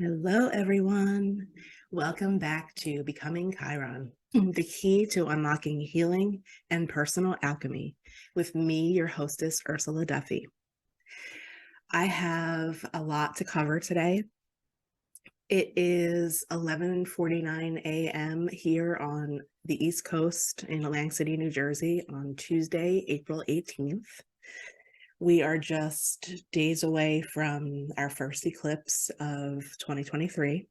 Hello, everyone. Welcome back to Becoming Chiron, the key to unlocking healing and personal alchemy, with me, your hostess, Ursula Duffy. I have a lot to cover today. It is 11:49 a.m. here on the East Coast in Atlantic City, New Jersey on Tuesday, April 18th. We are just days away from our first eclipse of 2023.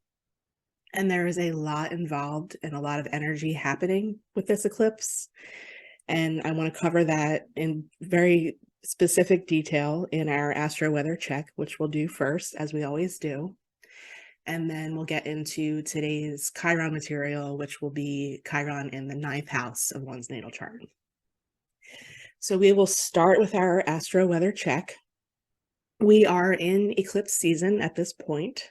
And there is a lot involved and a lot of energy happening with this eclipse. And I want to cover that in very specific detail in our Astro Weather Check, which we'll do first, as we always do. And then we'll get into today's Chiron material, which will be Chiron in the 9th house of one's natal chart. So we will start with our Astro Weather Check. We are in eclipse season at this point.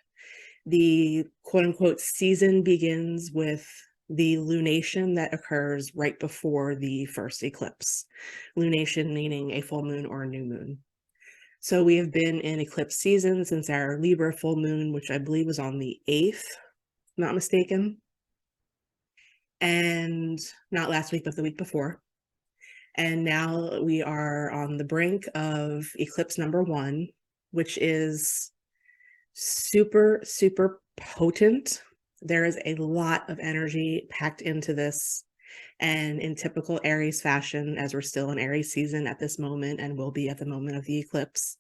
The quote-unquote season begins with the lunation that occurs right before the first eclipse. Lunation meaning a full moon or a new moon. So we have been in eclipse season since our Libra full moon, which I believe was on the 8th, not mistaken. And not last week, but the week before. And now we are on the brink of eclipse number 1, which is super, super potent. There is a lot of energy packed into this, and in typical Aries fashion, as we're still in Aries season at this moment and will be at the moment of the eclipse,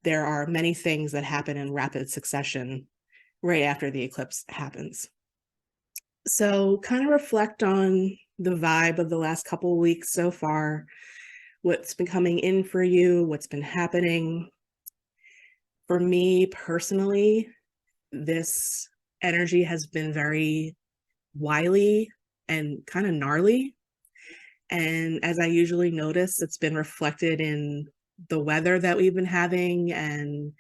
there are many things that happen in rapid succession right after the eclipse happens. So kind of reflect on the vibe of the last couple of weeks so far, what's been coming in for you, what's been happening. For me personally, this energy has been very wily and kind of gnarly. And as I usually notice, it's been reflected in the weather that we've been having and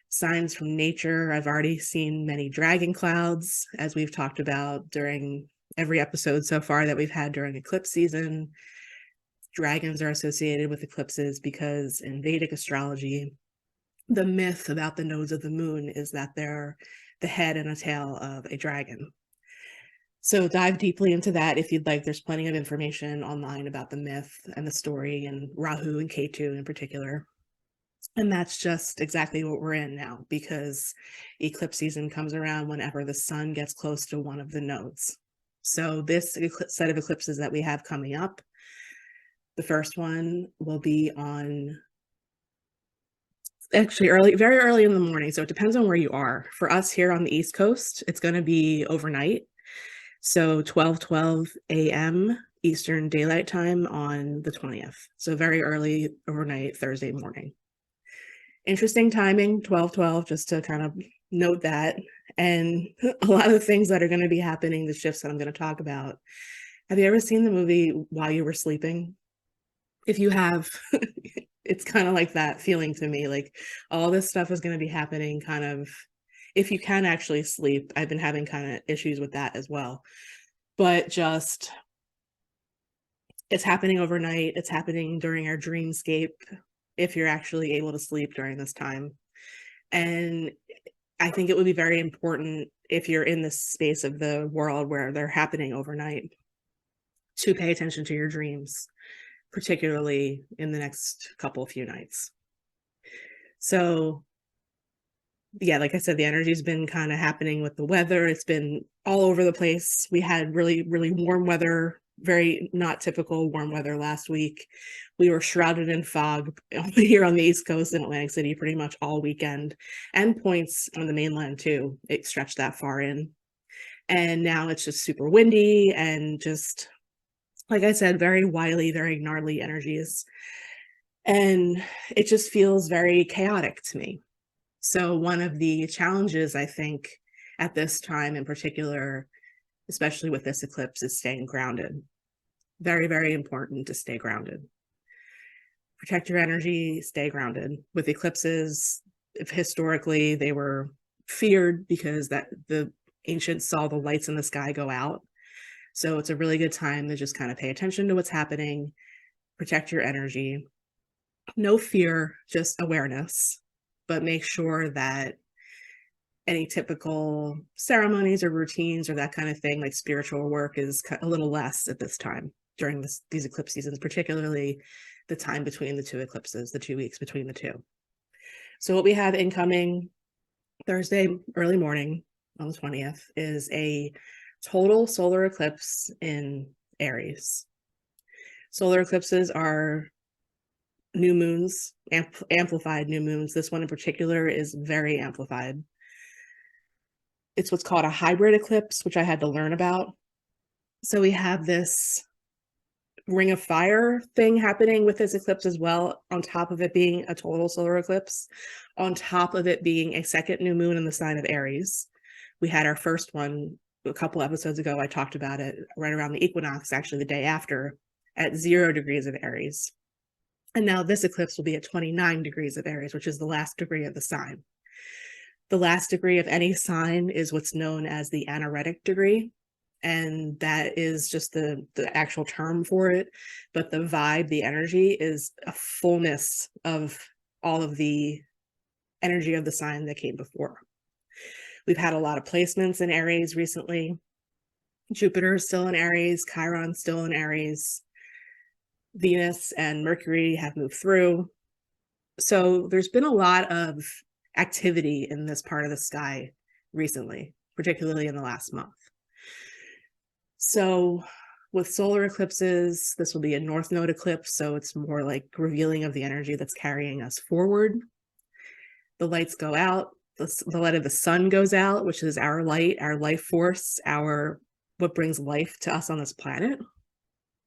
signs from nature. I've already seen many dragon clouds, as we've talked about during every episode so far that we've had during eclipse season. Dragons are associated with eclipses because in Vedic astrology, the myth about the nodes of the moon is that they're the head and a tail of a dragon. So dive deeply into that if you'd like. There's plenty of information online about the myth and the story and Rahu and Ketu in particular. And that's just exactly what we're in now, because eclipse season comes around whenever the sun gets close to one of the nodes. So this set of eclipses that we have coming up, the first one will be on actually very early in the morning. So it depends on where you are. For us here on the East Coast, it's going to be overnight. So 12:12 a.m. Eastern Daylight Time on the 20th. So very early overnight Thursday morning. Interesting timing, 12:12, just to kind of note that. And a lot of the things that are going to be happening, the shifts that I'm going to talk about. Have you ever seen the movie While You Were Sleeping? If you have, it's kind of like that feeling to me, like all this stuff is going to be happening kind of if you can actually sleep. I've been having kind of issues with that as well, but just it's happening overnight. It's happening during our dreamscape if you're actually able to sleep during this time. And I think it would be very important if you're in this space of the world where they're happening overnight to pay attention to your dreams, particularly in the next couple few nights. So yeah, like I said, the energy's been kind of happening with the weather. It's been all over the place. We had really, really warm weather, very not typical warm weather last week. We were shrouded in fog here on the East Coast in Atlantic City pretty much all weekend, and points on the mainland too. It stretched that far in. And now it's just super windy and just, like I said, very wily, very gnarly energies. And it just feels very chaotic to me. So one of the challenges, I think, at this time in particular, especially with this eclipse, is staying grounded. Very, very important to stay grounded. Protect your energy, stay grounded. With eclipses, if historically they were feared because that the ancients saw the lights in the sky go out. So it's a really good time to just kind of pay attention to what's happening, protect your energy. No fear, just awareness, but make sure that any typical ceremonies or routines or that kind of thing, like spiritual work, is a little less at this time during these eclipse seasons, particularly the time between the two eclipses, the 2 weeks between the two. So what we have incoming Thursday early morning on the 20th is a total solar eclipse in Aries. Solar eclipses are new moons, amplified new moons. This one in particular is very amplified. It's what's called a hybrid eclipse, which I had to learn about. So we have this ring of fire thing happening with this eclipse as well, on top of it being a total solar eclipse, on top of it being a second new moon in the sign of Aries. We had our first one a couple episodes ago. I talked about it right around the equinox, actually the day after, at 0 degrees of Aries. And now this eclipse will be at 29 degrees of Aries, which is the last degree of the sign. The last degree of any sign is what's known as the anaretic degree. And that is just the actual term for it. But the vibe, the energy, is a fullness of all of the energy of the sign that came before. We've had a lot of placements in Aries recently. Jupiter is still in Aries, Chiron still in Aries. Venus and Mercury have moved through. So there's been a lot of activity in this part of the sky recently, particularly in the last month. So with solar eclipses, this will be a north node eclipse, so it's more like revealing of the energy that's carrying us forward. The lights go out, the light of the sun goes out, which is our light, our life force, what brings life to us on this planet.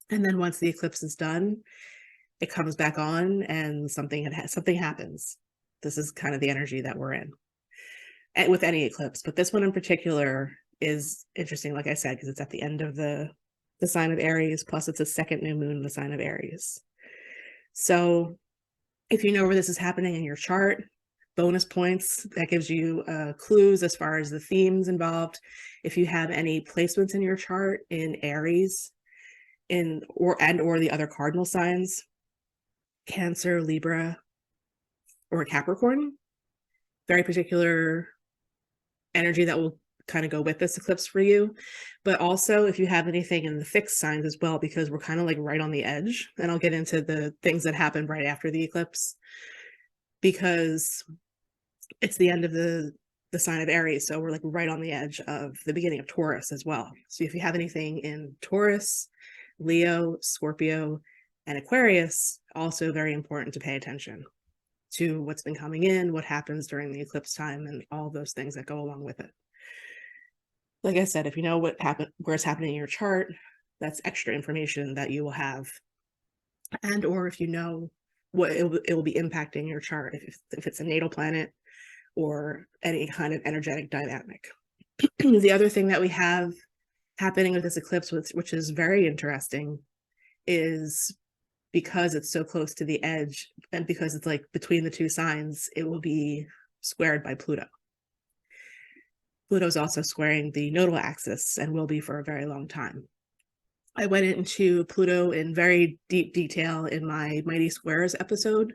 And then once the eclipse is done, it comes back on and something happens. This is kind of the energy that we're in with any eclipse, but this one in particular is interesting, like I said, because it's at the end of the sign of Aries, plus it's a second new moon in the sign of Aries. So if you know where this is happening in your chart, bonus points, that gives you clues as far as the themes involved. If you have any placements in your chart in Aries or the other cardinal signs, Cancer, Libra, or Capricorn, very particular energy that will kind of go with this eclipse for you. But also if you have anything in the fixed signs as well, because we're kind of like right on the edge, and I'll get into the things that happen right after the eclipse, because it's the end of the sign of Aries, so we're like right on the edge of the beginning of Taurus as well. So if you have anything in Taurus, Leo, Scorpio, and Aquarius, also very important to pay attention to what's been coming in, what happens during the eclipse time, and all those things that go along with it. Like I said, if you know where it's happening in your chart, that's extra information that you will have. And or if you know what it will be impacting your chart, if it's a natal planet or any kind of energetic dynamic. The other thing that we have happening with this eclipse, which is very interesting, is because it's so close to the edge and because it's like between the two signs, it will be squared by Pluto. Pluto's also squaring the nodal axis and will be for a very long time. I went into Pluto in very deep detail in my Mighty Squares episode,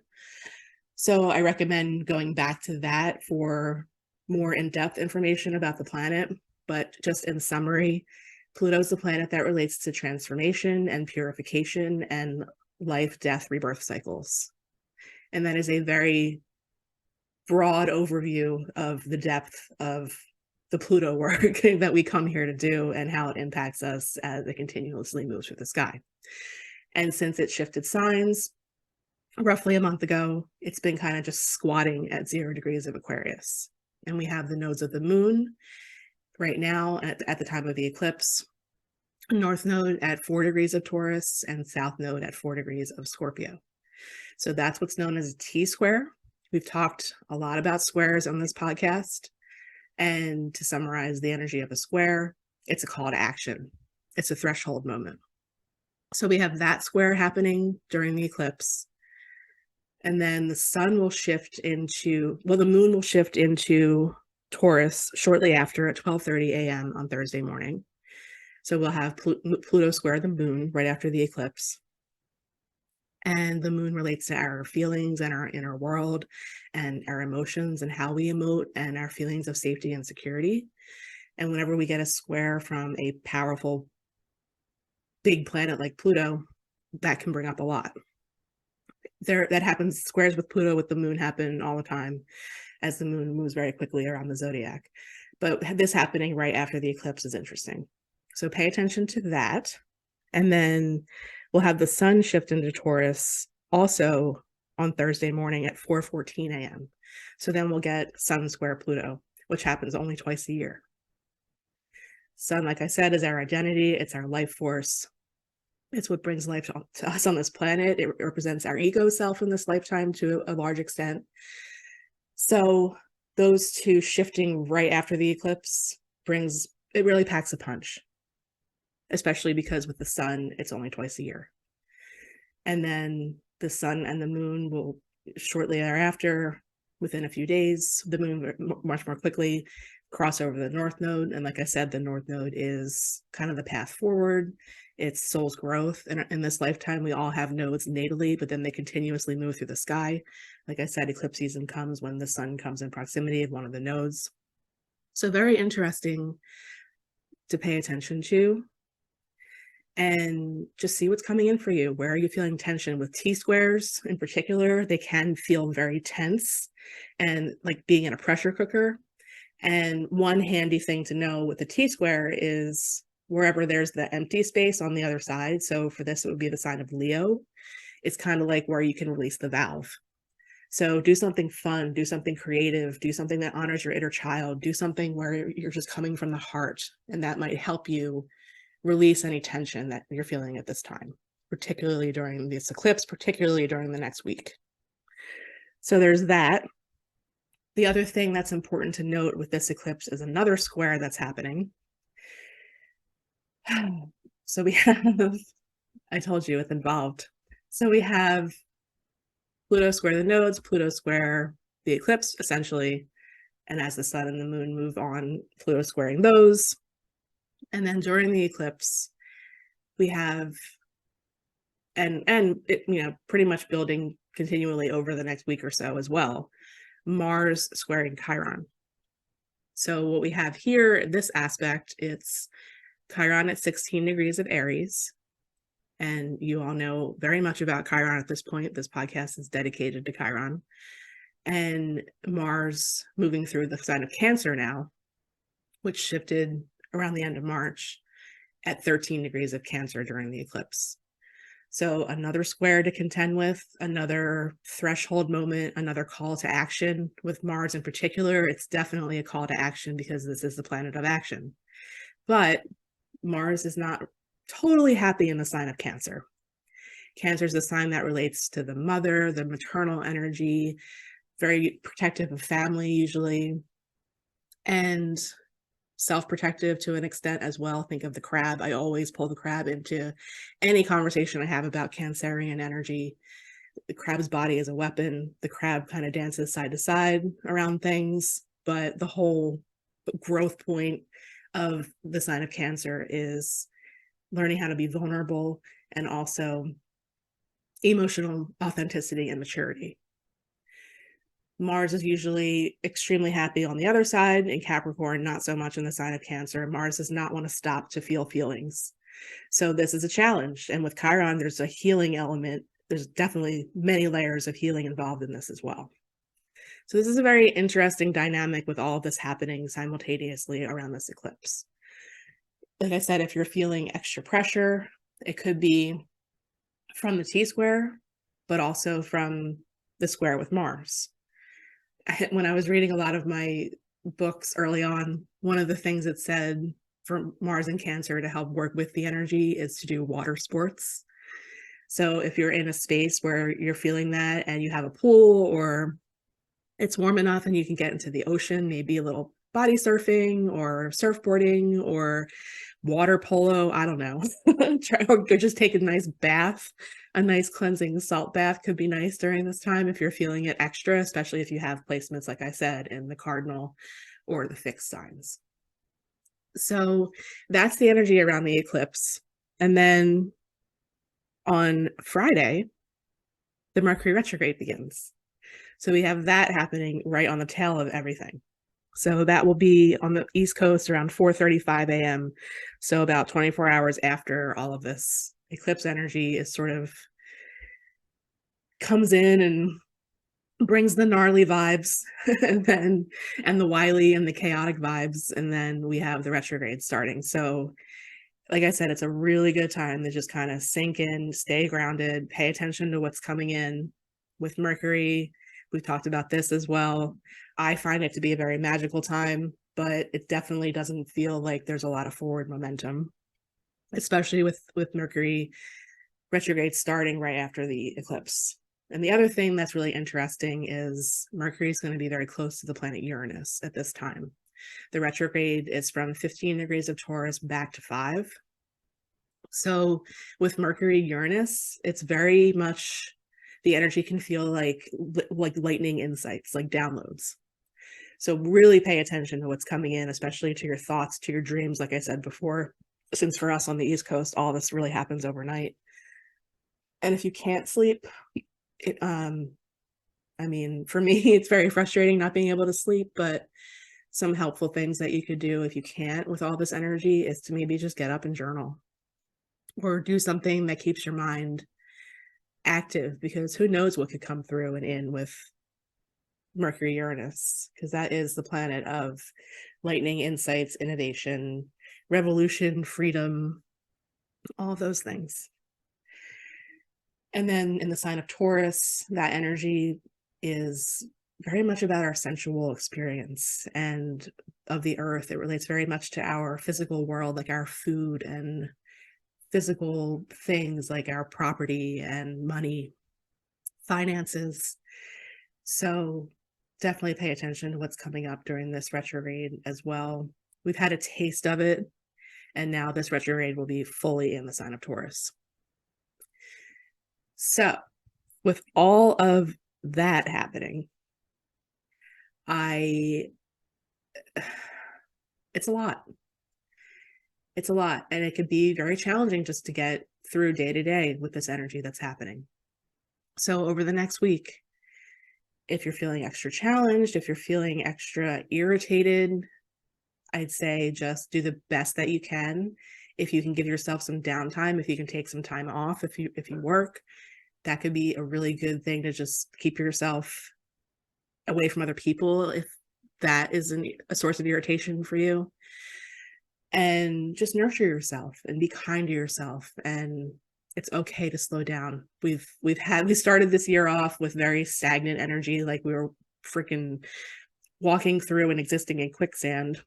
so I recommend going back to that for more in-depth information about the planet. But just in summary, Pluto's the planet that relates to transformation and purification and life, death, rebirth cycles. And that is a very broad overview of the depth of the Pluto work that we come here to do and how it impacts us as it continuously moves through the sky. And since it shifted signs roughly a month ago, it's been kind of just squatting at 0 degrees of Aquarius. And we have the nodes of the moon right now at the time of the eclipse. North node at 4 degrees of Taurus and south node at 4 degrees of Scorpio. So that's what's known as a T-square. We've talked a lot about squares on this podcast. And to summarize the energy of a square, it's a call to action. It's a threshold moment. So we have that square happening during the eclipse. And then the sun will shift into, the moon will shift into Taurus shortly after at 12:30 a.m. on Thursday morning. So we'll have Pluto square the moon right after the eclipse. And the moon relates to our feelings and our inner world and our emotions and how we emote and our feelings of safety and security. And whenever we get a square from a powerful big planet like Pluto, that can bring up a lot. That happens, squares with Pluto with the moon happen all the time as the moon moves very quickly around the zodiac. But this happening right after the eclipse is interesting. So pay attention to that. And then we'll have the sun shift into Taurus also on Thursday morning at 4:14 a.m. So then we'll get sun square Pluto, which happens only twice a year. Sun, like I said, is our identity. It's our life force. It's what brings life to us on this planet. It represents our ego self in this lifetime to a large extent. So those two shifting right after the eclipse it really packs a punch, especially because with the sun, it's only twice a year. And then the sun and the moon will shortly thereafter, within a few days, the moon much more quickly cross over the north node. And like I said, the north node is kind of the path forward. It's soul's growth. And in this lifetime, we all have nodes natally, but then they continuously move through the sky. Like I said, eclipse season comes when the sun comes in proximity of one of the nodes. So very interesting to pay attention to and just see what's coming in for you. Where are you feeling tension? With T-squares in particular, they can feel very tense and like being in a pressure cooker. And one handy thing to know with the T-square is wherever there's the empty space on the other side. So for this, it would be the sign of Leo. It's kind of like where you can release the valve. So do something fun, do something creative, do something that honors your inner child, do something where you're just coming from the heart. And that might help you release any tension that you're feeling at this time, particularly during this eclipse, particularly during the next week. So there's that. The other thing that's important to note with this eclipse is another square that's happening. So we have, I told you it's involved. So we have Pluto square the nodes, Pluto square the eclipse, essentially. And as the sun and the moon move on, Pluto squaring those. And then during the eclipse, we have, and it, pretty much building continually over the next week or so as well, Mars squaring Chiron. So what we have here, this aspect, it's Chiron at 16 degrees of Aries. And you all know very much about Chiron at this point. This podcast is dedicated to Chiron. And Mars moving through the sign of Cancer now, which shifted around the end of March at 13 degrees of Cancer during the eclipse. So another square to contend with, another threshold moment, another call to action. With Mars in particular, it's definitely a call to action because this is the planet of action. But Mars is not totally happy in the sign of Cancer. Cancer is a sign that relates to the mother, the maternal energy, very protective of family usually, and self-protective to an extent as well. Think of the crab. I always pull the crab into any conversation I have about Cancerian energy. The crab's body is a weapon. The crab kind of dances side to side around things, but the whole growth point of the sign of Cancer is learning how to be vulnerable and also emotional authenticity and maturity. Mars is usually extremely happy on the other side. In Capricorn, not so much in the sign of Cancer. Mars does not want to stop to feel feelings. So this is a challenge. And with Chiron, there's a healing element. There's definitely many layers of healing involved in this as well. So this is a very interesting dynamic with all of this happening simultaneously around this eclipse. Like I said, if you're feeling extra pressure, it could be from the T-square, but also from the square with Mars. When I was reading a lot of my books early on, one of the things it said for Mars and Cancer to help work with the energy is to do water sports. So if you're in a space where you're feeling that and you have a pool or it's warm enough and you can get into the ocean, maybe a little body surfing or surfboarding or water polo, I don't know. Or just take a nice bath. A nice cleansing salt bath could be nice during this time if you're feeling it extra, especially if you have placements, like I said, in the cardinal or the fixed signs. So that's the energy around the eclipse. And then on Friday, the Mercury retrograde begins. So we have that happening right on the tail of everything. So that will be on the East Coast around 4:35 a.m. So about 24 hours after all of this eclipse energy is sort of comes in and brings the gnarly vibes and the wily and the chaotic vibes, and then we have the retrograde starting. So like I said, it's a really good time to just kind of sink in, stay grounded, pay attention to what's coming in with Mercury. We've talked about this as well. I find it to be a very magical time, but it definitely doesn't feel like there's a lot of forward momentum, especially with Mercury retrograde starting right after the eclipse. And the other thing that's really interesting is Mercury is going to be very close to the planet Uranus at this time. The retrograde is from 15 degrees of Taurus back to 5. So with Mercury Uranus, it's very much, the energy can feel like lightning insights, like downloads. So really pay attention to what's coming in, especially to your thoughts, to your dreams, like I said before, since for us on the East Coast, all this really happens overnight. And if you can't sleep, I mean, for me, it's very frustrating not being able to sleep, but some helpful things that you could do if you can't with all this energy is to maybe just get up and journal or do something that keeps your mind active, because who knows what could come through and in with Mercury Uranus, because that is the planet of lightning, insights, innovation, revolution, freedom, all of those things. And then in the sign of Taurus, that energy is very much about our sensual experience and of the earth. It relates very much to our physical world, like our food and physical things like our property and money, finances. So definitely pay attention to what's coming up during this retrograde as well. We've had a taste of it, and now this retrograde will be fully in the sign of Taurus. So with all of that happening, it's a lot. It's a lot, and it can be very challenging just to get through day to day with this energy that's happening. So over the next week, if you're feeling extra challenged, if you're feeling extra irritated, I'd say just do the best that you can. If you can give yourself some downtime, if you can take some time off, if you work, that could be a really good thing to just keep yourself away from other people if that is a source of irritation for you. And just nurture yourself and be kind to yourself, and it's okay to slow down. We started this year off with very stagnant energy, like we were freaking walking through and existing in quicksand.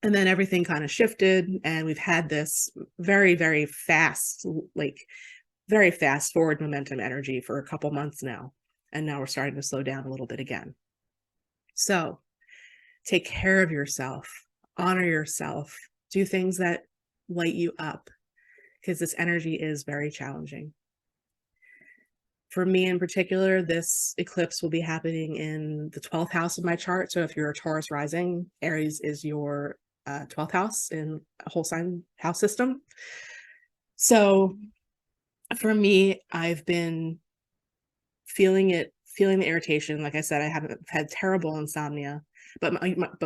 And then everything kind of shifted, and we've had this very, very fast, very fast forward momentum energy for a couple months now. And now we're starting to slow down a little bit again. So take care of yourself, honor yourself, do things that light you up, because this energy is very challenging. For me in particular, this eclipse will be happening in the 12th house of my chart. So if you're a Taurus rising, Aries is your 12th house in a whole sign house system. So for me, I've been feeling the irritation. Like I said, I haven't had terrible insomnia, but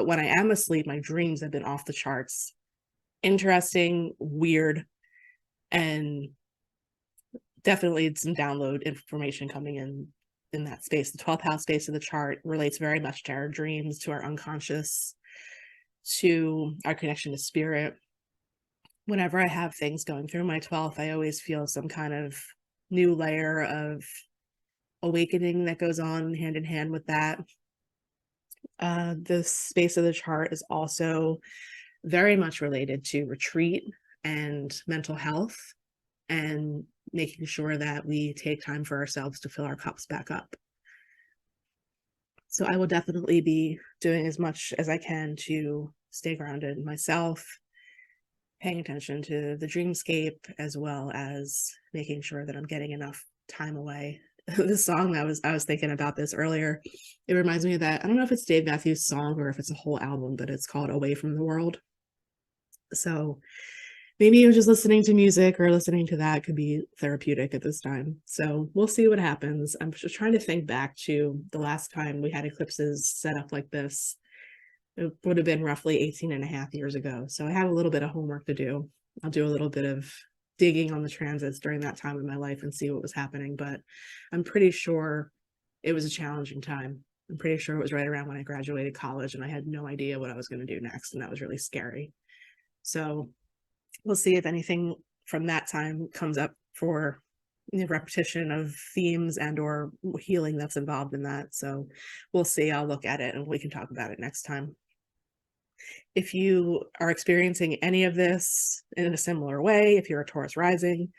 when I am asleep, my dreams have been off the charts. Interesting, weird, and definitely some download information coming in that space. The 12th house space of the chart relates very much to our dreams, to our unconscious, to our connection to spirit. Whenever I have things going through my 12th, I always feel some kind of new layer of awakening that goes on hand in hand with that. The space of the chart is also very much related to retreat and mental health, and making sure that we take time for ourselves to fill our cups back up. So I will definitely be doing as much as I can to stay grounded myself, paying attention to the dreamscape, as well as making sure that I'm getting enough time away. The song, I was thinking about this earlier. It reminds me of that. I don't know if it's Dave Matthews' song or if it's a whole album, but it's called Away from the World. So maybe even just listening to music or listening to that could be therapeutic at this time. So we'll see what happens. I'm just trying to think back to the last time we had eclipses set up like this. It would have been roughly 18 and a half years ago. So I have a little bit of homework to do. I'll do a little bit of digging on the transits during that time of my life and see what was happening. But I'm pretty sure it was a challenging time. I'm pretty sure it was right around when I graduated college and I had no idea what I was going to do next. And that was really scary. So we'll see if anything from that time comes up for repetition of themes and or healing that's involved in that. So we'll see. I'll look at it and we can talk about it next time. If you are experiencing any of this in a similar way, if you're a Taurus rising,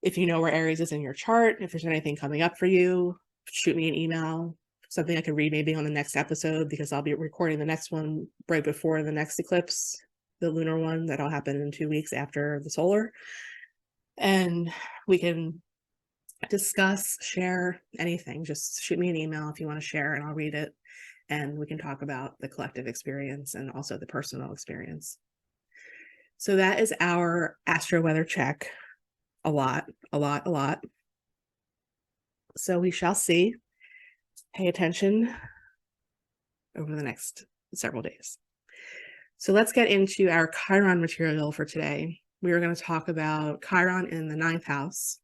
if you know where Aries is in your chart, if there's anything coming up for you, shoot me an email, something I could read maybe on the next episode, because I'll be recording the next one right before the next eclipse, the lunar one that'll happen in 2 weeks after the solar. And we can discuss, share anything. Just shoot me an email if you want to share and I'll read it. And we can talk about the collective experience and also the personal experience. So that is our Astro Weather Check. A lot. So we shall see. Pay attention over the next several days. So let's get into our Chiron material for today. We are going to talk about Chiron in the 9th house.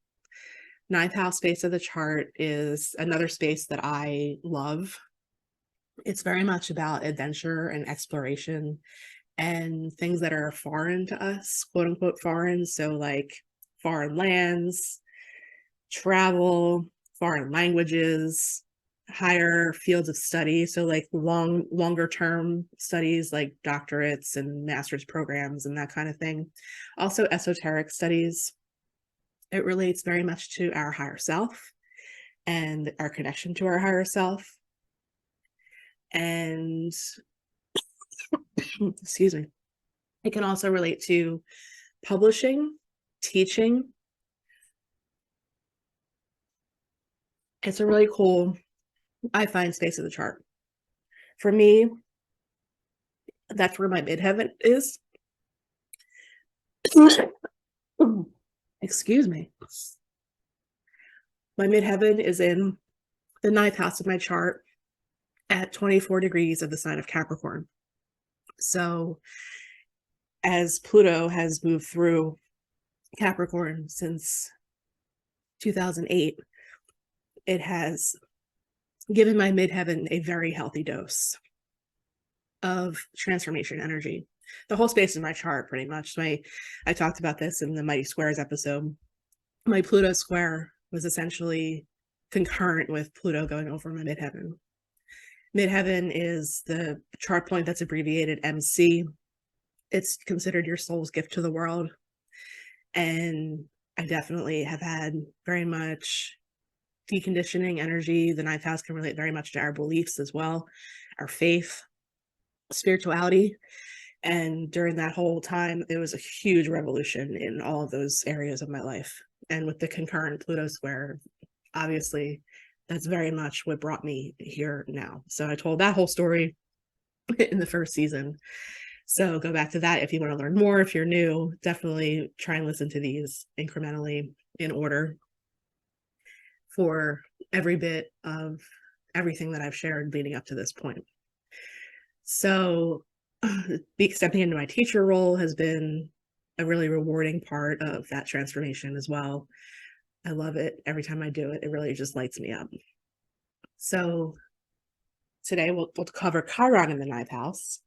9th house space of the chart is another space that I love. It's very much about adventure and exploration and things that are foreign to us, quote unquote foreign. So like foreign lands, travel, foreign languages, higher fields of study. So like longer term studies like doctorates and master's programs and that kind of thing. Also esoteric studies. It relates very much to our higher self and our connection to our higher self. And excuse me, it can also relate to publishing, teaching. It's a really cool, I find, space of the chart. For me, that's where my midheaven is. Excuse me. My midheaven is in the 9th house of my chart at 24 degrees of the sign of Capricorn. So as Pluto has moved through Capricorn since 2008, it has given my midheaven a very healthy dose of transformation energy. The whole space in my chart, pretty much. I talked about this in the Mighty Squares episode. My Pluto square was essentially concurrent with Pluto going over my midheaven. Midheaven is the chart point that's abbreviated MC. It's considered your soul's gift to the world. And I definitely have had very much deconditioning energy. The 9th house can relate very much to our beliefs as well, our faith, spirituality. And during that whole time, it was a huge revolution in all of those areas of my life. And with the concurrent Pluto square, obviously, that's very much what brought me here now. So I told that whole story in the first season. So go back to that if you want to learn more. If you're new, definitely try and listen to these incrementally in order for every bit of everything that I've shared leading up to this point. So stepping into my teacher role has been a really rewarding part of that transformation as well. I love it. Every time I do it, it really just lights me up. So today we'll cover Chiron in the 9th house.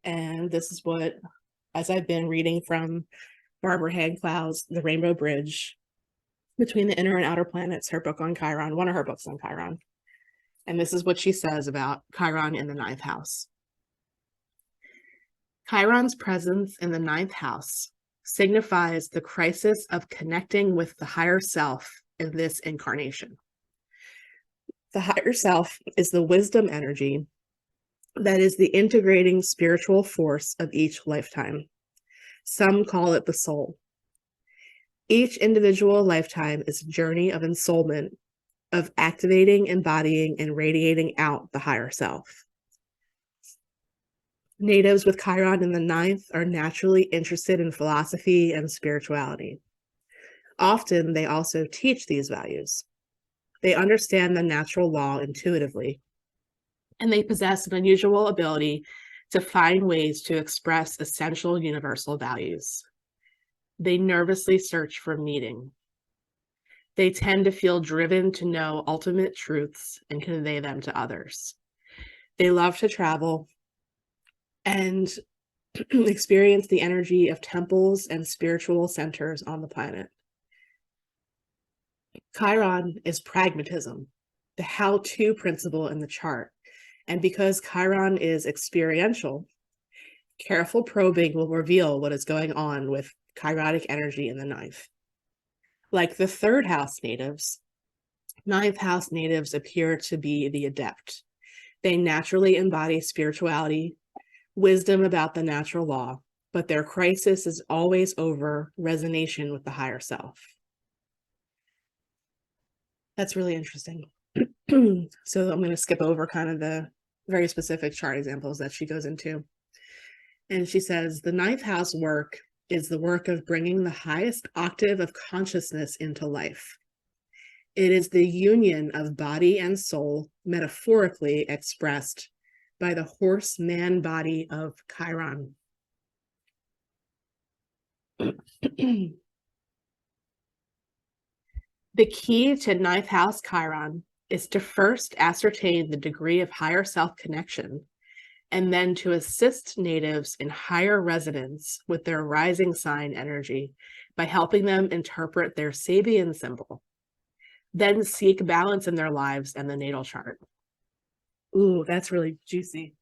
And this is what, as I've been reading from Barbara Hagclau's The Rainbow Bridge Between the Inner and Outer Planets, her book on Chiron, one of her books on Chiron. And this is what she says about Chiron in the 9th house. Chiron's presence in the 9th house signifies the crisis of connecting with the higher self in this incarnation. The higher self is the wisdom energy that is the integrating spiritual force of each lifetime. Some call it the soul. Each individual lifetime is a journey of ensoulment, of activating, embodying, and radiating out the higher self. Natives with Chiron in the ninth are naturally interested in philosophy and spirituality. Often, they also teach these values. They understand the natural law intuitively, and they possess an unusual ability to find ways to express essential universal values. They nervously search for meaning. They tend to feel driven to know ultimate truths and convey them to others. They love to travel and experience the energy of temples and spiritual centers on the planet. Chiron is pragmatism, the how-to principle in the chart. And because Chiron is experiential, careful probing will reveal what is going on with Chironic energy in the ninth. Like the third house natives, ninth house natives appear to be the adept. They naturally embody spirituality, wisdom about the natural law, but their crisis is always over resonation with the higher self. That's really interesting. So I'm going to skip over kind of the very specific chart examples that she goes into. And she says, the ninth house work is the work of bringing the highest octave of consciousness into life. It is the union of body and soul, metaphorically expressed by the horse-man body of Chiron. The key to ninth house Chiron is to first ascertain the degree of higher self connection, and then to assist natives in higher resonance with their rising sign energy by helping them interpret their Sabian symbol, then seek balance in their lives and the natal chart. Ooh, that's really juicy.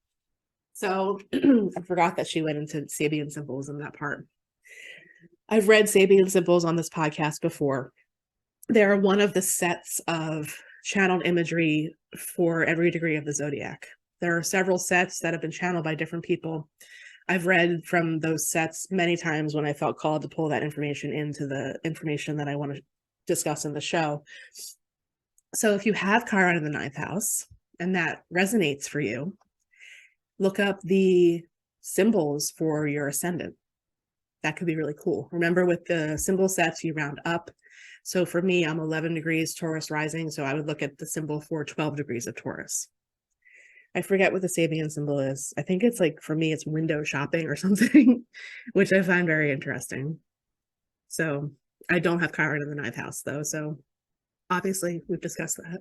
So I forgot that she went into Sabian symbols in that part. I've read Sabian symbols on this podcast before. They're one of the sets of channeled imagery for every degree of the zodiac. There are several sets that have been channeled by different people. I've read from those sets many times when I felt called to pull that information into the information that I want to discuss in the show. So if you have Chiron in the ninth house and that resonates for you, look up the symbols for your ascendant. That could be really cool. Remember, with the symbol sets, you round up. So for me, I'm 11 degrees Taurus rising, so I would look at the symbol for 12 degrees of Taurus. I forget what the Sabian symbol is. I think it's like, for me, it's window shopping or something, which I find very interesting. So I don't have Chiron in the ninth house, though. So obviously, we've discussed that.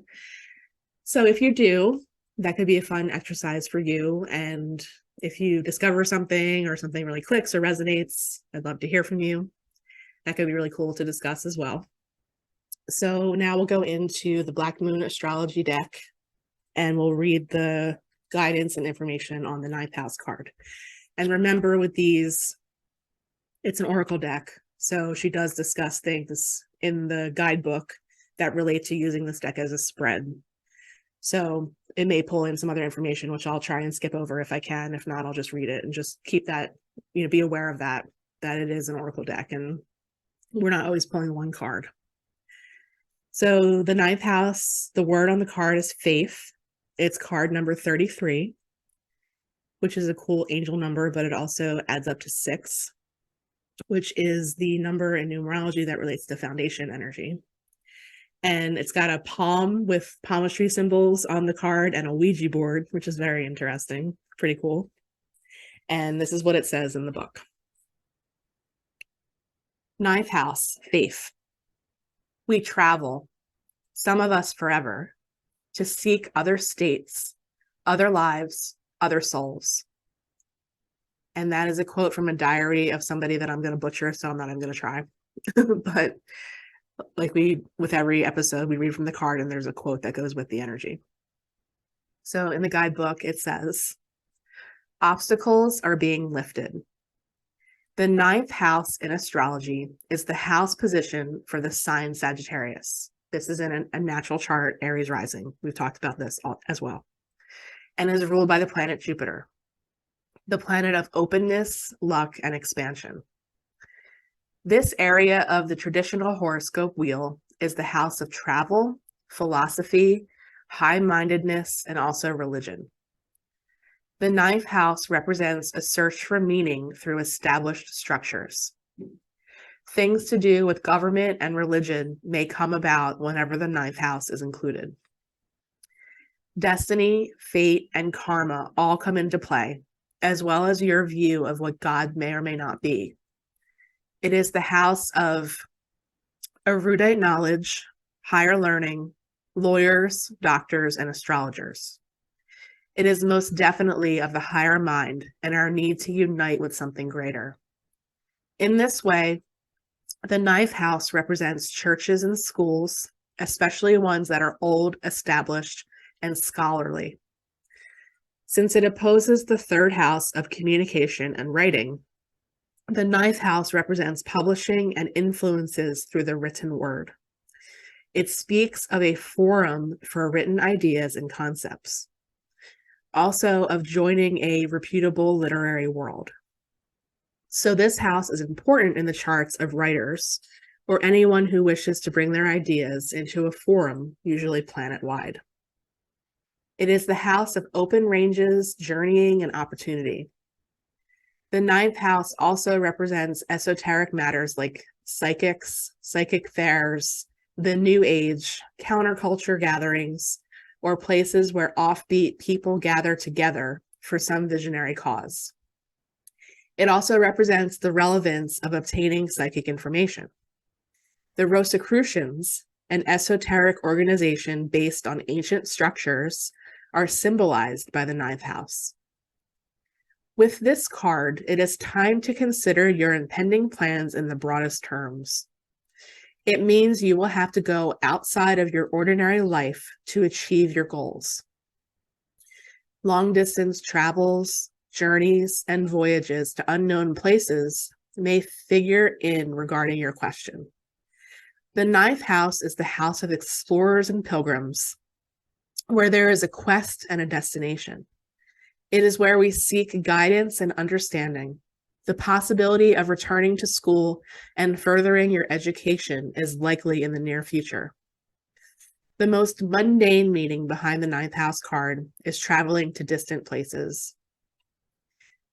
So if you do, that could be a fun exercise for you. And if you discover something or something really clicks or resonates, I'd love to hear from you. That could be really cool to discuss as well. So now we'll go into the Black Moon Astrology deck, and we'll read the guidance and information on the ninth house card. And remember, with these, it's an oracle deck. So she does discuss things in the guidebook that relate to using this deck as a spread. So it may pull in some other information, which I'll try and skip over if I can. If not, I'll just read it and just keep that, be aware of that it is an oracle deck and we're not always pulling one card. So the ninth house, the word on the card is faith. It's card number 33, which is a cool angel number, but it also adds up to 6, which is the number in numerology that relates to foundation energy. And it's got a palm with palmistry symbols on the card and a Ouija board, which is very interesting. Pretty cool. And this is what it says in the book. Ninth house, faith. We travel, some of us forever, to seek other states, other lives, other souls. And that is a quote from a diary of somebody that I'm going to butcher, so I'm not even going to try. But like with every episode, we read from the card and there's a quote that goes with the energy. So in the guidebook, it says, obstacles are being lifted. The ninth house in astrology is the house position for the sign Sagittarius. This is in a natural chart, Aries rising. We've talked about this as well. And is ruled by the planet Jupiter, the planet of openness, luck, and expansion. This area of the traditional horoscope wheel is the house of travel, philosophy, high-mindedness, and also religion. The ninth house represents a search for meaning through established structures. Things to do with government and religion may come about whenever the ninth house is included. Destiny, fate, and karma all come into play, as well as your view of what God may or may not be. It is the house of erudite knowledge, higher learning, lawyers, doctors, and astrologers. It is most definitely of the higher mind and our need to unite with something greater. In this way, the ninth house represents churches and schools, especially ones that are old, established, and scholarly. Since it opposes the third house of communication and writing, the ninth house represents publishing and influences through the written word. It speaks of a forum for written ideas and concepts, also of joining a reputable literary world. So this house is important in the charts of writers or anyone who wishes to bring their ideas into a forum, usually planet-wide. It is the house of open ranges, journeying, and opportunity. The ninth house also represents esoteric matters like psychics, psychic fairs, the new age, counterculture gatherings, or places where offbeat people gather together for some visionary cause. It also represents the relevance of obtaining psychic information. The Rosicrucians, an esoteric organization based on ancient structures, are symbolized by the ninth house. With this card, it is time to consider your impending plans in the broadest terms. It means you will have to go outside of your ordinary life to achieve your goals. Long-distance travels, journeys, and voyages to unknown places may figure in regarding your question. The ninth house is the house of explorers and pilgrims, where there is a quest and a destination. It is where we seek guidance and understanding. The possibility of returning to school and furthering your education is likely in the near future. The most mundane meaning behind the ninth house card is traveling to distant places.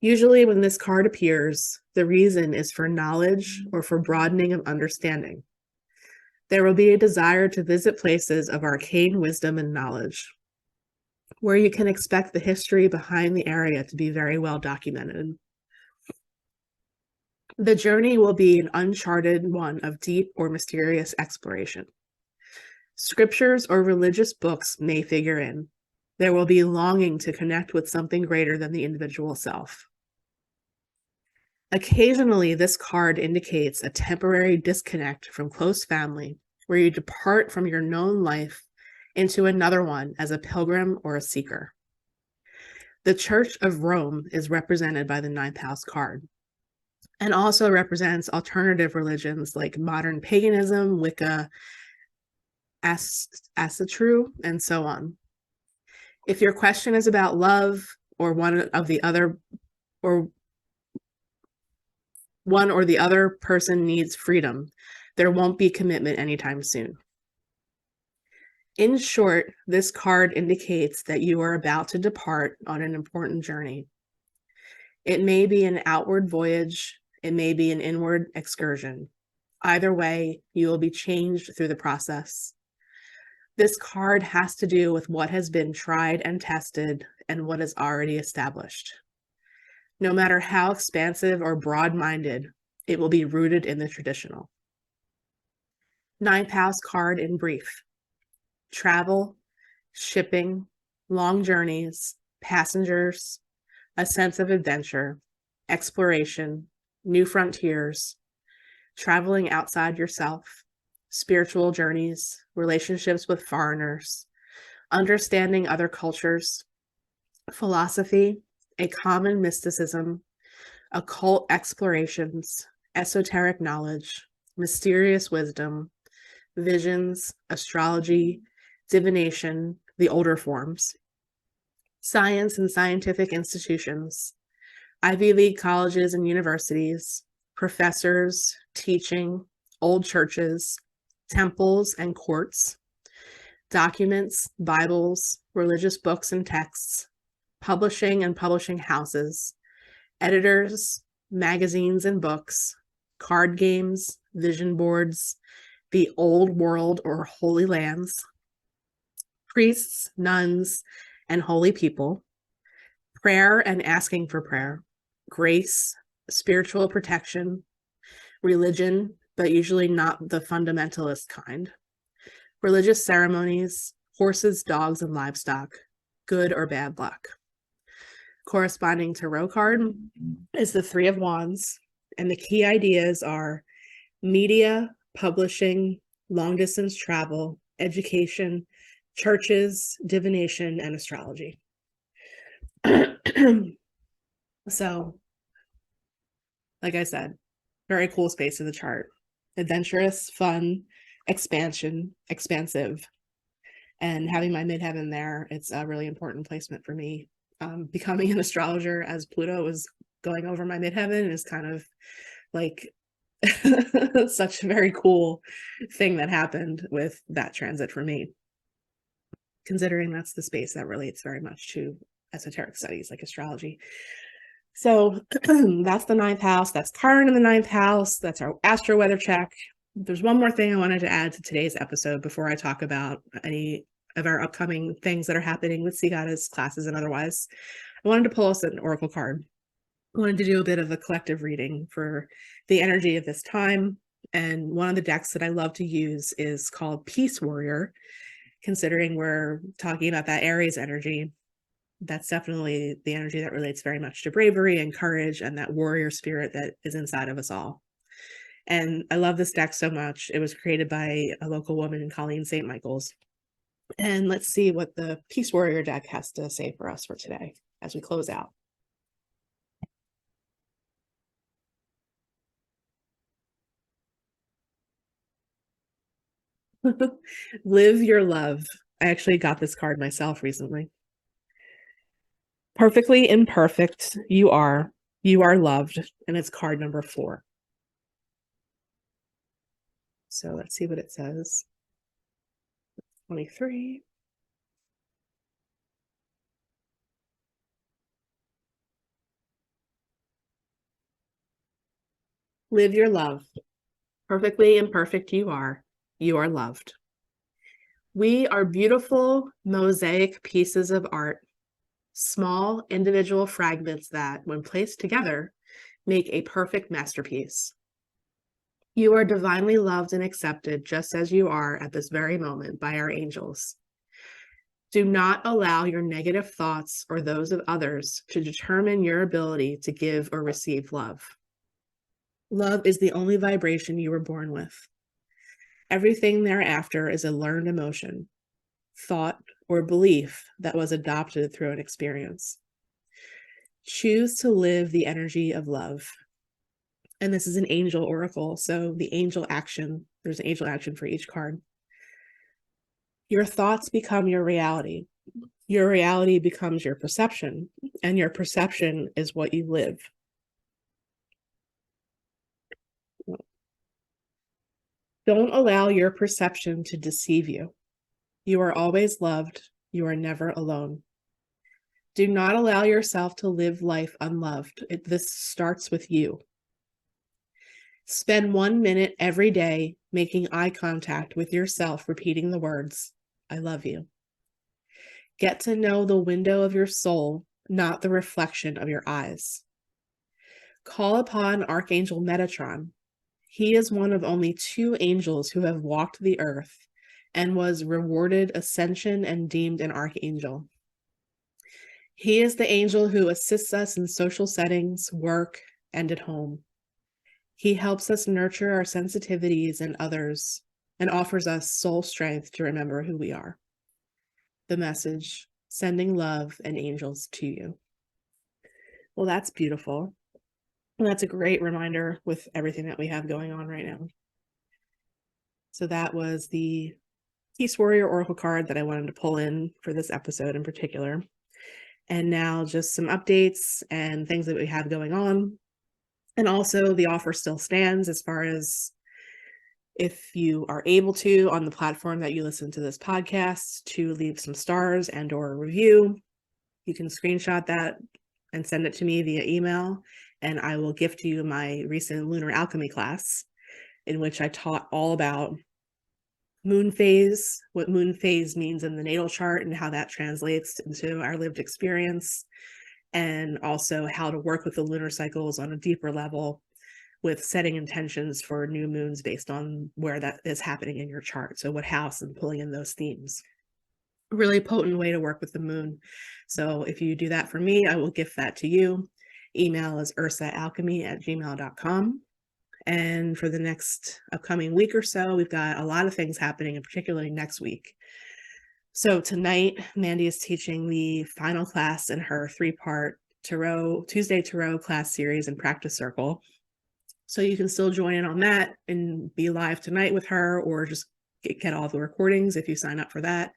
Usually when this card appears, the reason is for knowledge or for broadening of understanding. There will be a desire to visit places of arcane wisdom and knowledge, where you can expect the history behind the area to be very well documented. The journey will be an uncharted one of deep or mysterious exploration. Scriptures or religious books may figure in. There will be longing to connect with something greater than the individual self. Occasionally, this card indicates a temporary disconnect from close family, where you depart from your known life into another one as a pilgrim or a seeker. The Church of Rome is represented by the ninth house card, and also represents alternative religions like modern paganism, Wicca, Asatru, and so on. If your question is about love or one or the other person needs freedom, there won't be commitment anytime soon. In short, this card indicates that you are about to depart on an important journey. It may be an outward voyage, it may be an inward excursion. Either way, you will be changed through the process. This card has to do with what has been tried and tested and what is already established. No matter how expansive or broad-minded, it will be rooted in the traditional. Ninth house card in brief: travel, shipping, long journeys, passengers, a sense of adventure, exploration, new frontiers, traveling outside yourself, spiritual journeys, relationships with foreigners, understanding other cultures, philosophy, a common mysticism, occult explorations, esoteric knowledge, mysterious wisdom, visions, astrology, divination, the older forms, science and scientific institutions, Ivy League colleges and universities, professors, teaching, old churches, temples and courts, documents, Bibles, religious books and texts, publishing and publishing houses, editors, magazines and books, card games, vision boards, the old world or holy lands, priests, nuns, and holy people, prayer and asking for prayer, grace, spiritual protection, religion, but usually not the fundamentalist kind, religious ceremonies, horses, dogs, and livestock, good or bad luck. Corresponding tarot card is the Three of Wands, and the key ideas are media, publishing, long distance travel, education, churches, divination, and astrology. So, like I said, very cool space of the chart. Adventurous, fun, expansive. And having my midheaven there, it's a really important placement for me. Becoming an astrologer as Pluto was going over my midheaven is kind of like such a very cool thing that happened with that transit for me, considering that's the space that relates very much to esoteric studies like astrology. So that's the 9th house. That's Chiron in the 9th house. That's our Astro Weather Check. There's one more thing I wanted to add to today's episode before I talk about any of our upcoming things that are happening with Sea Goddess classes and otherwise. I wanted to pull us an oracle card. I wanted to do a bit of a collective reading for the energy of this time. And one of the decks that I love to use is called Peace Warrior, considering we're talking about that Aries energy. That's definitely the energy that relates very much to bravery and courage and that warrior spirit that is inside of us all. And I love this deck so much. It was created by a local woman, Colleen St. And let's see what the Peace Warrior deck has to say for us for today as we close out. Live your love. I actually got this card myself recently. Perfectly imperfect, you are loved, and it's card number 4. So let's see what it says. 23. Live your love. Perfectly imperfect, you are loved. We are beautiful mosaic pieces of art, small individual fragments that, when placed together, make a perfect masterpiece. You are divinely loved and accepted just as you are at this very moment by our angels. Do not allow your negative thoughts or those of others to determine your ability to give or receive love. Love is the only vibration you were born with. Everything thereafter is a learned emotion, thought, or belief that was adopted through an experience. Choose to live the energy of love. And this is an angel oracle, so the angel action, there's an angel action for each card. Your thoughts become your reality. Your reality becomes your perception, and your perception is what you live. Don't allow your perception to deceive you. You are always loved. You are never alone. Do not allow yourself to live life unloved. This starts with you. Spend 1 minute every day making eye contact with yourself, repeating the words, I love you. Get to know the window of your soul, not the reflection of your eyes. Call upon Archangel Metatron. He is one of only 2 angels who have walked the earth and was rewarded ascension and deemed an archangel. He is the angel who assists us in social settings, work, and at home. He helps us nurture our sensitivities and others and offers us soul strength to remember who we are. The message, sending love and angels to you. Well, that's beautiful. And that's a great reminder with everything that we have going on right now. So that was the Peace Warrior Oracle card that I wanted to pull in for this episode in particular. And now just some updates and things that we have going on. And also the offer still stands as far as if you are able to, on the platform that you listen to this podcast, to leave some stars and or a review. You can screenshot that and send it to me via email, and I will gift you my recent lunar alchemy class, in which I taught all about moon phase, what moon phase means in the natal chart and how that translates into our lived experience, and also how to work with the lunar cycles on a deeper level with setting intentions for new moons based on where that is happening in your chart. So what house, and pulling in those themes. Really potent way to work with the moon. So if you do that for me, I will gift that to you. Email is ursaalchemy@gmail.com. And for the next upcoming week or so, we've got a lot of things happening, and particularly next week. So tonight, Mandy is teaching the final class in her 3-part Tuesday Tarot class series and practice circle. So you can still join in on that and be live tonight with her, or just get all the recordings if you sign up for that.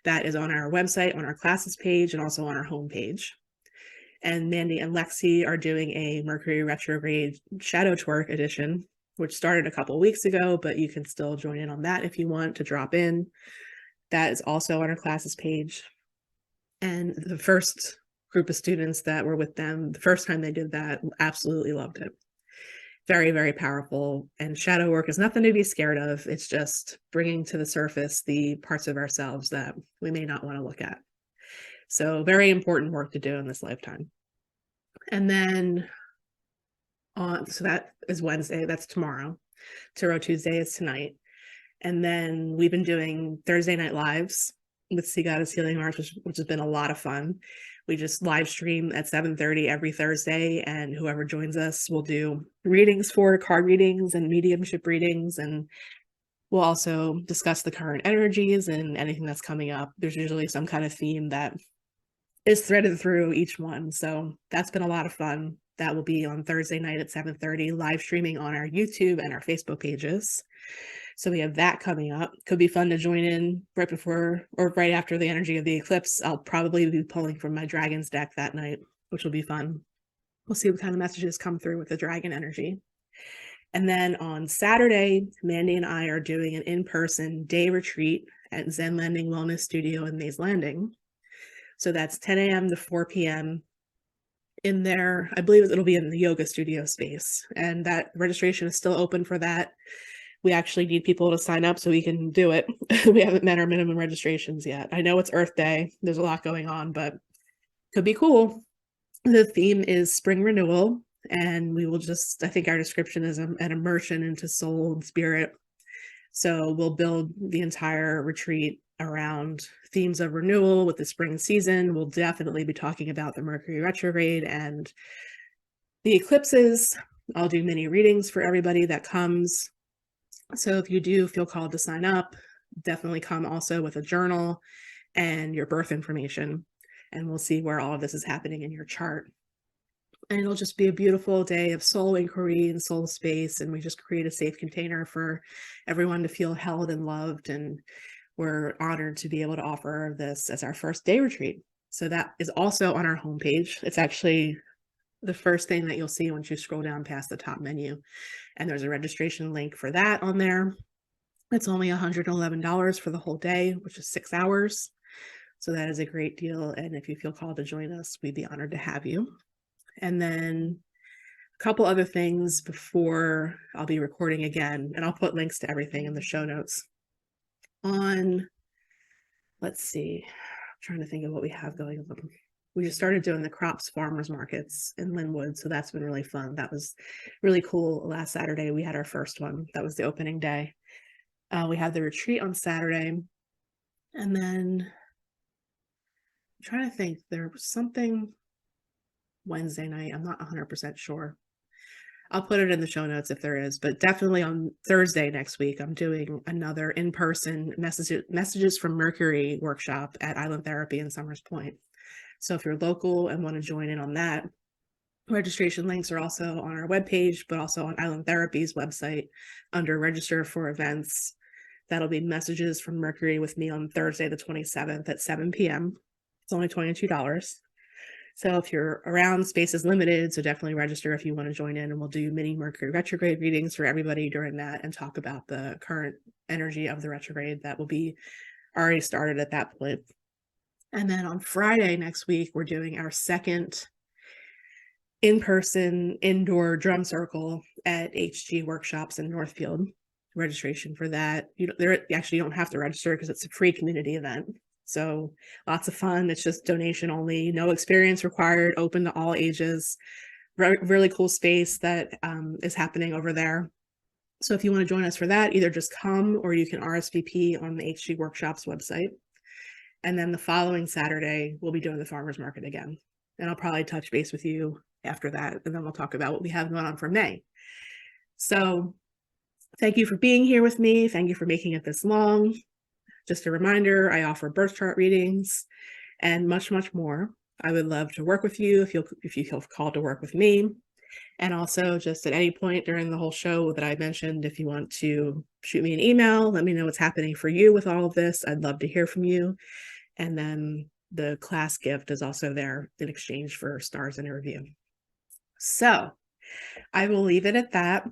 That is on our website, on our classes page, and also on our homepage. And Mandy and Lexi are doing a Mercury Retrograde Shadow Twerk edition, which started a couple weeks ago, but you can still join in on that if you want to drop in. That is also on our classes page. And the first group of students that were with them, the first time they did that, absolutely loved it. Very, very powerful. And shadow work is nothing to be scared of. It's just bringing to the surface the parts of ourselves that we may not want to look at. So very important work to do in this lifetime. And then so that is Wednesday, that's tomorrow. Tarot Tuesday is tonight. And then we've been doing Thursday night lives with Sea Goddess Healing Arts, which has been a lot of fun. We just live stream at 7:30 every Thursday, and whoever joins us will do readings, for card readings and mediumship readings, and we'll also discuss the current energies and anything that's coming up. There's usually some kind of theme that is threaded through each one, so that's been a lot of fun. That will be on Thursday night at 7:30, live streaming on our YouTube and our Facebook pages. So we have that coming up. Could be fun to join in right before or right after the energy of the eclipse. I'll probably be pulling from my Dragons deck that night, which will be fun. We'll see what kind of messages come through with the dragon energy. And then on Saturday, Mandy and I are doing an in-person day retreat at Zen Landing Wellness Studio in Mays Landing. So that's 10 a.m. to 4 p.m. in there. I believe it'll be in the yoga studio space. And that registration is still open for that. We actually need people to sign up so we can do it. We haven't met our minimum registrations yet. I know it's Earth Day. There's a lot going on, but could be cool. The theme is spring renewal, and we will just, I think our description is an immersion into soul and spirit. So we'll build the entire retreat around themes of renewal with the spring season. We'll definitely be talking about the Mercury retrograde and the eclipses. I'll do mini readings for everybody that comes. So if you do feel called to sign up, definitely come also with a journal and your birth information, and we'll see where all of this is happening in your chart. And it'll just be a beautiful day of soul inquiry and soul space, and we just create a safe container for everyone to feel held and loved, and we're honored to be able to offer this as our first day retreat. So that is also on our homepage. It's actually the first thing that you'll see once you scroll down past the top menu. And there's a registration link for that on there. It's only $111 for the whole day, which is 6 hours. So that is a great deal. And if you feel called to join us, we'd be honored to have you. And then a couple other things before I'll be recording again, and I'll put links to everything in the show notes. Let's see, I'm trying to think of what we have going on. We just started doing the crops farmers markets in Linwood, so that's been really fun. That was really cool. Last Saturday we had our first one. That was the opening day. We had the retreat on Saturday, and then I'm trying to think, there was something Wednesday night. I'm not 100% sure. I'll put it in the show notes if there is, but definitely on Thursday next week, I'm doing another in-person messages from Mercury workshop at Island Therapy in Summers Point. So if you're local and want to join in on that, registration links are also on our webpage, but also on Island Therapy's website under register for events. That'll be messages from Mercury with me on Thursday, the 27th at 7 p.m. It's only $22. So if you're around, space is limited, so definitely register if you want to join in, and we'll do mini Mercury retrograde readings for everybody during that and talk about the current energy of the retrograde that will be already started at that point. And then on Friday next week, we're doing our second in-person indoor drum circle at HG Workshops in Northfield. Registration for that, you actually don't have to register because it's a free community event. So lots of fun. It's just donation only, no experience required, open to all ages. Really cool space that is happening over there. So if you want to join us for that, either just come or you can RSVP on the HG Workshops website. And then the following Saturday, we'll be doing the farmers market again. And I'll probably touch base with you after that. And then we'll talk about what we have going on for May. So thank you for being here with me. Thank you for making it this long. Just a reminder, I offer birth chart readings and much, much more. I would love to work with you if you feel called to work with me. And also just at any point during the whole show that I mentioned, if you want to shoot me an email, let me know what's happening for you with all of this. I'd love to hear from you. And then the class gift is also there in exchange for stars in a review. So I will leave it at that.